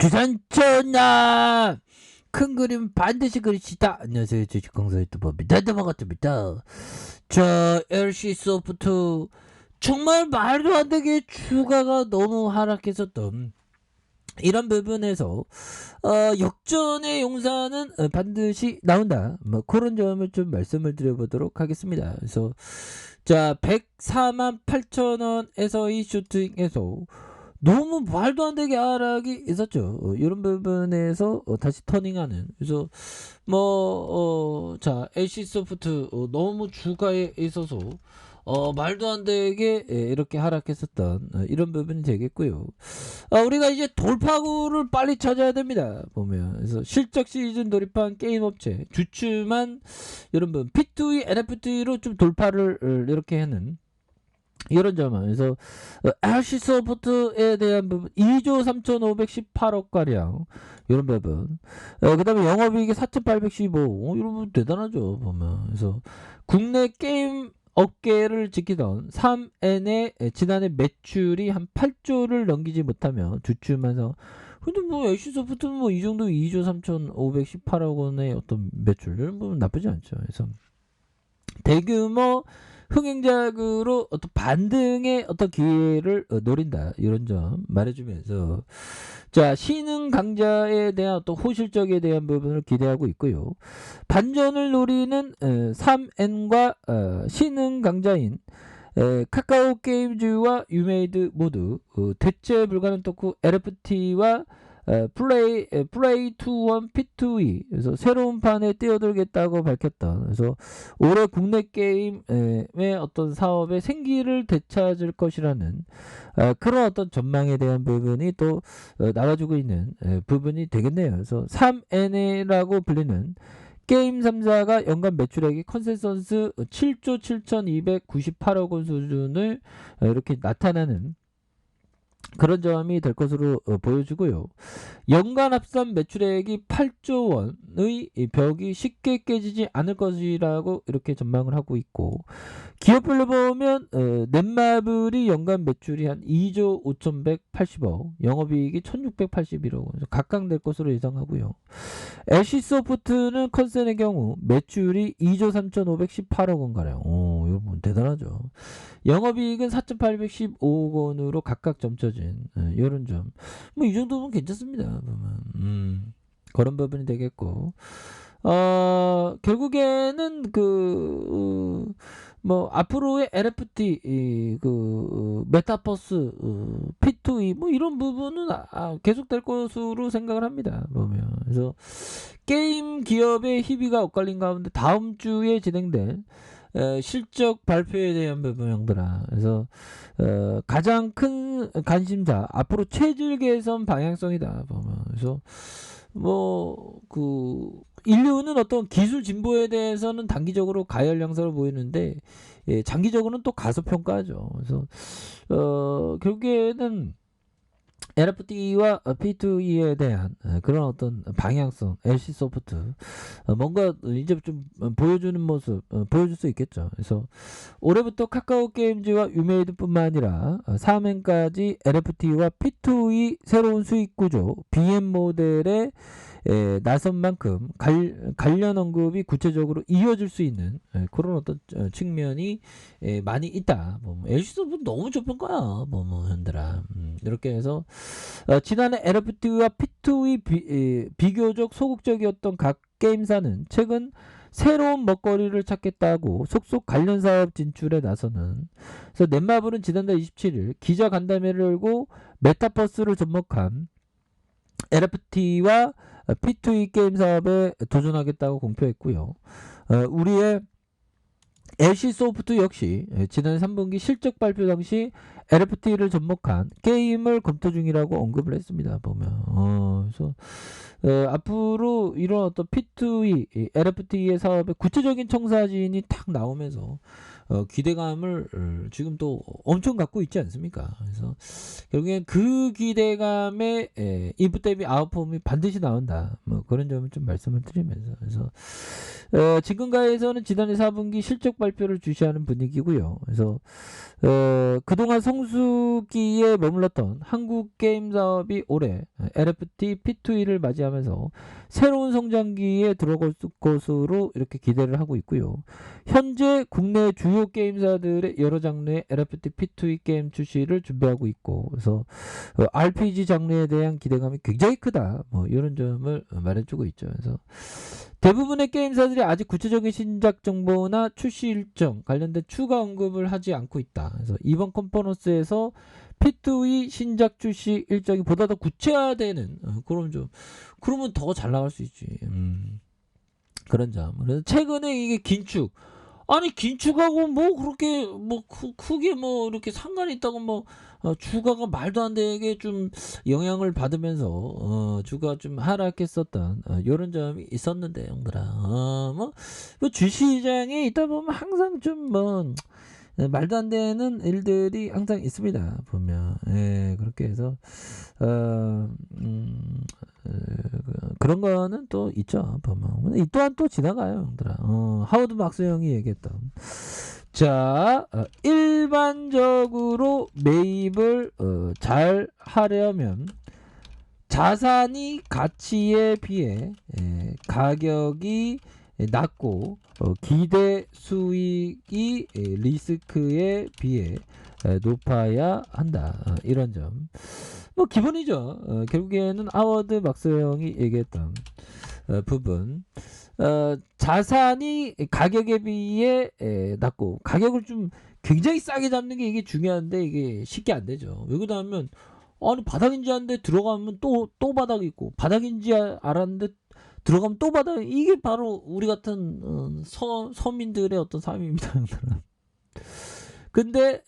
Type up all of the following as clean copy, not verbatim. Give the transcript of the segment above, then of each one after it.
주산천하 큰 그림 반드시 그리시다. 안녕하세요, 주식강사 유튜버입니다. 반갑습니다. 자, LC 소프트 정말 말도 안 되게 주가가 너무 하락했었던 이런 부분에서 역전의 용사는 반드시 나온다. 뭐 그런 점을 좀 말씀을 드려보도록 하겠습니다. 그래서 자, 148,000원에서의 슈팅에서 너무 말도 안 되게 하락이 있었죠. 이런 부분에서 다시 터닝하는. 그래서 자, LC소프트 너무 주가에 있어서 말도 안 되게 이렇게 하락했었던 이런 부분이 되겠고요. 우리가 이제 돌파구를 빨리 찾아야 됩니다. 보면 그래서 실적 시즌 돌입한 게임 업체 주춤한 이런 부분 P2E, NFT로 좀 돌파를 이렇게 하는 이런 점은 그래서 LC소프트에 대한 부분 2조 3,518억 가량 이런 부분 그 다음에 영업이익이 4,815 이런 부분 대단하죠 보면. 그래서 국내 게임 업계를 지키던 3N의 지난해 매출이 한 8조를 넘기지 못하며 주춤해서 근데 뭐 LC소프트는 뭐 이 정도 2조 3,518억 원의 어떤 매출 이런 부분 나쁘지 않죠. 그래서 대규모 흥행작으로 어떤 반등의 어떤 기회를 노린다 이런 점 말해주면서 자, 신흥 강자에 대한 어떤 호실적에 대한 부분을 기대하고 있고요. 반전을 노리는 3N과 신흥 강자인 카카오 게임즈와 유메이드 모두 대체 불가능 덕후 LFT와 플레이 투원 P2E 그래서 새로운 판에 뛰어들겠다고 밝혔다. 그래서 올해 국내 게임의 어떤 사업의 생기를 되찾을 것이라는 그런 어떤 전망에 대한 부분이 또 나와주고 있는 부분이 되겠네요. 그래서 3N이라고 불리는 게임 3사가 연간 매출액이 컨센서스 7조 7,298억 원 수준을 이렇게 나타나는 그런 점이 될 것으로 보여지고요. 연간 합산 매출액이 8조 원의 벽이 쉽게 깨지지 않을 것이라고 이렇게 전망을 하고 있고 기업별로 보면 넷마블이 연간 매출이 한 2조 5,180억 영업이익이 1,681억 원 각각 될 것으로 예상하고요. LC소프트는 컨센의 경우 매출이 2조 3,518억 원가량 이거 뭐 대단하죠. 영업이익은 4,815억 원으로 각각 점쳐진 이런 점. 뭐 이 정도면 괜찮습니다. 그런 부분이 되겠고 결국에는 앞으로의 NFT 메타버스 P2E 뭐 이런 부분은 계속될 것으로 생각을 합니다. 보면 그래서 게임 기업의 희비가 엇갈린 가운데 다음 주에 진행된 실적 발표에 대한 부분 형들아. 그래서 가장 큰 관심사 앞으로 체질 개선 방향성이다 보면. 그래서 인류는 어떤 기술 진보에 대해서는 단기적으로 가열 양상을 보이는데 장기적으로는 또 가소평가죠. 그래서 결국에는 NFT와 P2E에 대한 그런 어떤 방향성 LC소프트 뭔가 이제 좀 보여주는 모습 보여줄 수 있겠죠. 그래서 올해부터 카카오 게임즈와 유메이드뿐만 아니라 3N까지 NFT와 P2E 새로운 수익 구조 BM 모델의 나선 만큼 관련 언급이 구체적으로 이어질 수 있는 그런 어떤 측면이 많이 있다. LC소프트 너무 좁은 거야. 현들아. 이렇게 해서 지난해 NFT와 P2E 비교적 소극적이었던 각 게임사는 최근 새로운 먹거리를 찾겠다고 속속 관련 사업 진출에 나서는. 그래서 넷마블은 지난달 27일 기자 간담회를 열고 메타버스를 접목한 NFT와 P2E 게임 사업에 도전하겠다고 공표했고요. 우리의 LC소프트 역시 지난 3분기 실적 발표 당시 NFT를 접목한 게임을 검토 중이라고 언급을 했습니다. 보면 그래서 앞으로 이런 어떤 P2E, LFT의 사업에 구체적인 청사진이 탁 나오면서 기대감을 지금 또 엄청 갖고 있지 않습니까? 그래서 결국엔 그 기대감에 인풋 대비 아웃폼이 반드시 나온다. 뭐 그런 점을 좀 말씀을 드리면서 그래서 지금가에서는 지난해 4분기 실적 발표를 주시하는 분위기고요. 그래서 그동안 성수기에 머물렀던 한국 게임 사업이 올해 LFT P2E를 맞이하면서 새로운 성장기에 들어갈 것으로 이렇게 기대를 하고 있고요. 현재 국내 주요 게임사들의 여러 장르의 LFT P2E 게임 출시를 준비하고 있고, 그래서 RPG 장르에 대한 기대감이 굉장히 크다. 뭐 이런 점을 말해주고 있죠. 그래서 대부분의 게임사들이 아직 구체적인 신작 정보나 출시 일정 관련된 추가 언급을 하지 않고 있다. 그래서 이번 컨퍼런스에서 P2E 신작 출시 일정이 보다 더 구체화되는 그러면 더 잘 나갈 수 있지. 그런 점. 그래서 최근에 이게 긴축. 아니 긴축하고 뭐 그렇게 뭐 크게 뭐 이렇게 상관이 있다고 뭐 주가가 말도 안 되게 좀 영향을 받으면서 주가 좀 하락했었던 이런 점이 있었는데 형들아 뭐 주시장에 있다 보면 항상 좀 뭐 말도 안 되는 일들이 항상 있습니다 보면 그렇게 해서 그런 거는 또 있죠 보면 이 또한 또 지나가요 형들아 하워드 막스 형이 얘기했던 자 일반적으로 매입을 잘 하려면 자산이 가치에 비해 가격이 낮고 기대 수익이 리스크에 비해 높아야 한다 이런 점 뭐 기본이죠. 결국에는 하워드 막스 형이 얘기했던 부분 자산이 가격에 비해 낮고 가격을 좀 굉장히 싸게 잡는 게 이게 중요한데 이게 쉽게 안 되죠. 왜 그러냐면 아니 바닥인지 아는데 들어가면 또 바닥이 있고 바닥인지 알았는데 들어가면 또 바닥 이게 바로 우리 같은 서민들의 어떤 삶입니다. 근데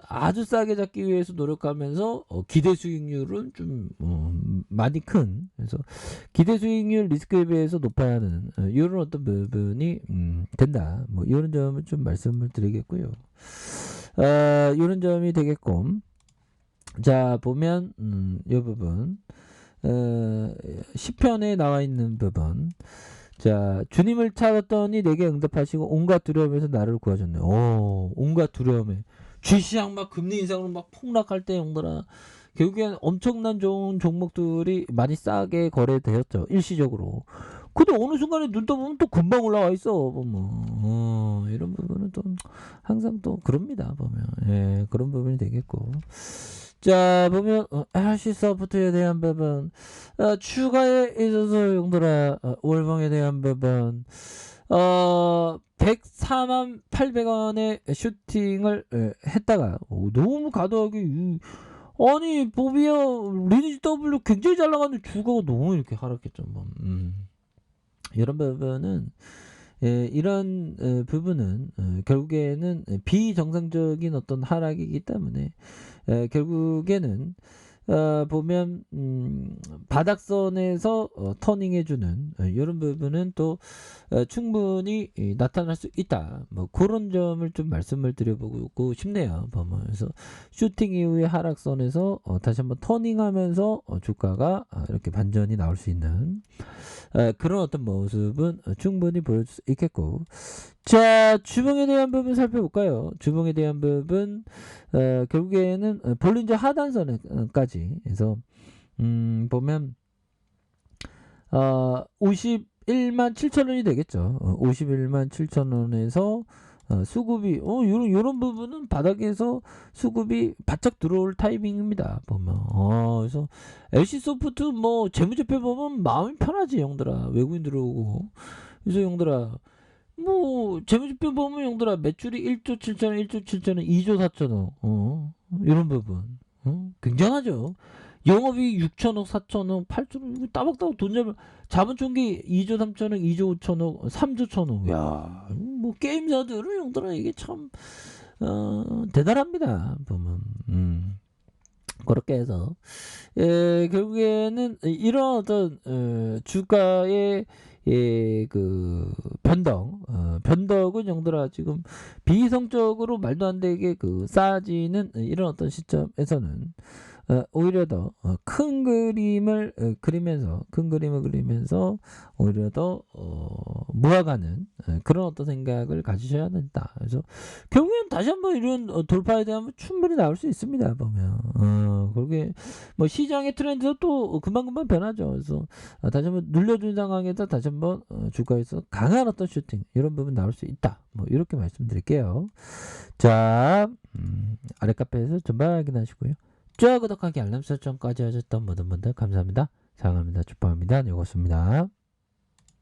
아주 싸게 잡기 위해서 노력하면서 기대 수익률은 좀 많이 큰 그래서 기대 수익률 리스크에 비해서 높아야 하는 이런 어떤 부분이 된다 뭐 이런 점을 좀 말씀을 드리겠고요 이런 점이 되겠고 자 보면 이 부분 10편에 나와 있는 부분 자 주님을 찾았더니 내게 응답하시고 온갖 두려움에서 나를 구하셨네 온갖 두려움에 주시장 막 금리 인상으로 막 폭락할 때 형들아 결국엔 엄청난 좋은 종목들이 많이 싸게 거래되었죠 일시적으로 근데 어느 순간에 눈 떠보면 또 금방 올라와 있어 보면 이런 부분은 또 항상 또 그럽니다 보면 그런 부분이 되겠고 자 보면 RC 소프트에 대한 부분 추가에 있어서 용도라 월봉에 대한 부분 104만 800원의 슈팅을 했다가 너무 과도하게 아니 보비아 리니지 W 굉장히 잘 나갔는데 주가가 너무 이렇게 하락했죠 뭐. 이런 부분은 이런 부분은 결국에는 비정상적인 어떤 하락이기 때문에 결국에는 보면 바닥선에서 터닝해주는 이런 부분은 또 충분히 나타날 수 있다. 뭐 그런 점을 좀 말씀을 드려보고 싶네요. 보면 그래서 슈팅 이후의 하락선에서 다시 한번 터닝하면서 주가가 이렇게 반전이 나올 수 있는 그런 어떤 모습은 충분히 보여줄 수 있겠고 자 주봉에 대한 부분 살펴볼까요? 주봉에 대한 부분 결국에는 볼린저 하단선까지 해서 보면 51만 7천원이 되겠죠. 51만 7천원에서 수급이 요런 부분은 바닥에서 수급이 바짝 들어올 타이밍입니다. 보면 그래서 LC소프트 뭐 재무제표 보면 마음이 편하지 형들아. 외국인 들어오고 그래서 형들아 뭐 재무제표 보면 형들아 매출이 1조 7천원 1조 7천원 2조 4천원 이런 부분 굉장하죠. 영업이 6천억 4천억 8천억 이거 따박따박 돈 자본 총기 2조 3천억 2조 5천억 3조 천억 야뭐 게임사들은 형들아 이게 참 대단합니다 보면 그렇게 해서 결국에는 이런 어떤 주가의 그 변덕은 영들아 지금 비이성적으로 말도 안 되게 싸지는 이런 어떤 시점에서는 오히려 더 큰 그림을 그리면서 오히려 더 모아가는 그런 어떤 생각을 가지셔야 된다. 그래서 결국엔 다시 한번 이런 돌파에 대한 충분히 나올 수 있습니다. 보면 그게 뭐 시장의 트렌드도 또 금방금방 변하죠. 그래서 다시 한번 눌려준 상황에서 다시 한번 주가에서 강한 어떤 슈팅 이런 부분 나올 수 있다. 뭐 이렇게 말씀드릴게요. 자, 아래 카페에서 전방 확인하시고요. 좋아요, 구독하기, 알람 설정까지 하셨던 모든 분들 감사합니다. 사랑합니다. 축복합니다. 이것습니다.